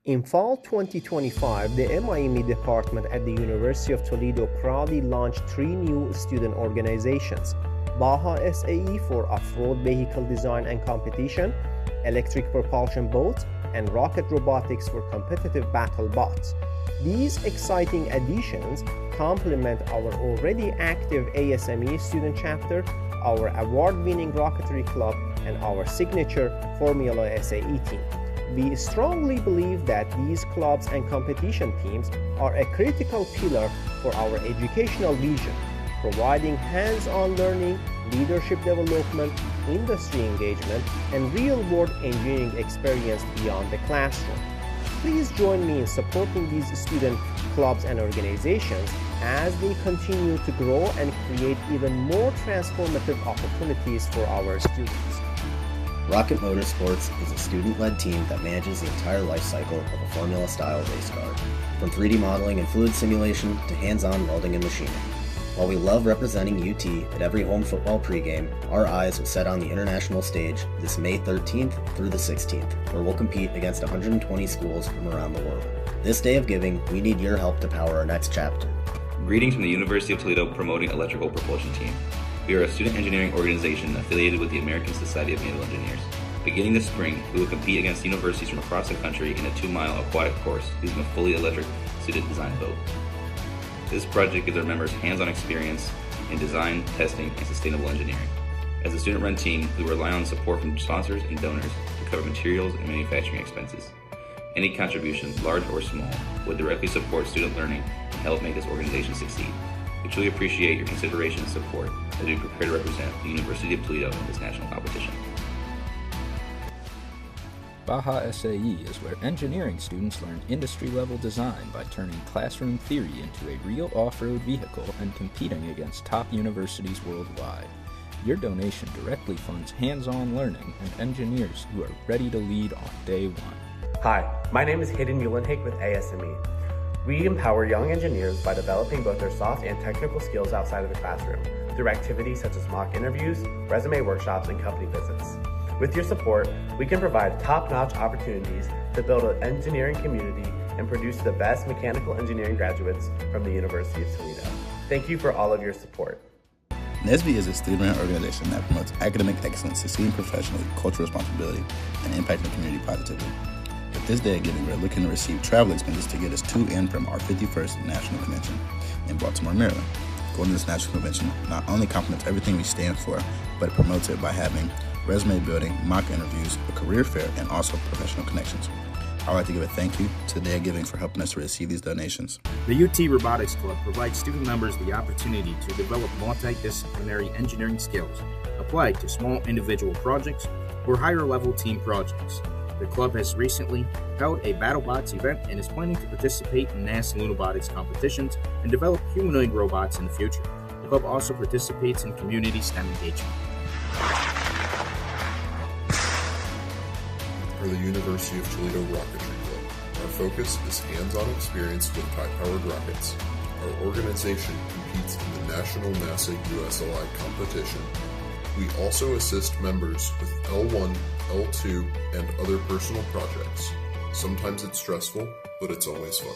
In fall 2025, the MIME department at the University of Toledo proudly launched 3 new student organizations: Baja SAE for off-road vehicle design and competition, electric propulsion boats, and rocket robotics for competitive battle bots. These exciting additions complement our already active ASME student chapter, our award-winning rocketry club, and our signature Formula SAE team. We strongly believe that these clubs and competition teams are a critical pillar for our educational vision, providing hands-on learning, leadership development, industry engagement, and real-world engineering experience beyond the classroom. Please join me in supporting these student clubs and organizations as they continue to grow and create even more transformative opportunities for our students. Rocket Motorsports is a student-led team that manages the entire life cycle of a Formula-style race car, from 3D modeling and fluid simulation to hands-on welding and machining. While we love representing UT at every home football pregame, our eyes are set on the international stage this May 13th through the 16th, where we'll compete against 120 schools from around the world. This day of giving, we need your help to power our next chapter. Greetings from the University of Toledo Promoting Electrical Propulsion Team. We are a student engineering organization affiliated with the American Society of Naval Engineers. Beginning this spring, we will compete against universities from across the country in a 2-mile aquatic course using a fully electric student-designed boat. This project gives our members hands-on experience in design, testing, and sustainable engineering. As a student-run team, we rely on support from sponsors and donors to cover materials and manufacturing expenses. Any contribution, large or small, would directly support student learning and help make this organization succeed. We truly appreciate your consideration and support as we prepare to represent the University of Toledo in this national competition. Baja SAE is where engineering students learn industry-level design by turning classroom theory into a real off-road vehicle and competing against top universities worldwide. Your donation directly funds hands-on learning and engineers who are ready to lead on day one. Hi, my name is Hayden Muhlenhake with ASME. We empower young engineers by developing both their soft and technical skills outside of the classroom through activities such as mock interviews, resume workshops, and company visits. With your support, we can provide top-notch opportunities to build an engineering community and produce the best mechanical engineering graduates from the University of Toledo. Thank you for all of your support. NSBE is a student-run organization that promotes academic excellence, succeeding professionally, cultural responsibility, and impacting community positively. With this day of giving, we're looking to receive travel expenses to get us to and from our 51st National Convention in Baltimore, Maryland. Going to this national convention not only complements everything we stand for, but it promotes it by having resume building, mock interviews, a career fair, and also professional connections. I'd like to give a thank you to Day of Giving for helping us to receive these donations. The UT Robotics Club provides student members the opportunity to develop multidisciplinary engineering skills applied to small individual projects or higher-level team projects. The club has recently held a BattleBots event and is planning to participate in NASA Lunobotics competitions and develop humanoid robots in the future. The club also participates in community STEM engagement. For the University of Toledo Rocketry Club, our focus is hands-on experience with high-powered rockets. Our organization competes in the National NASA USLI competition. We also assist members with L1, L2, and other personal projects. Sometimes it's stressful, but it's always fun.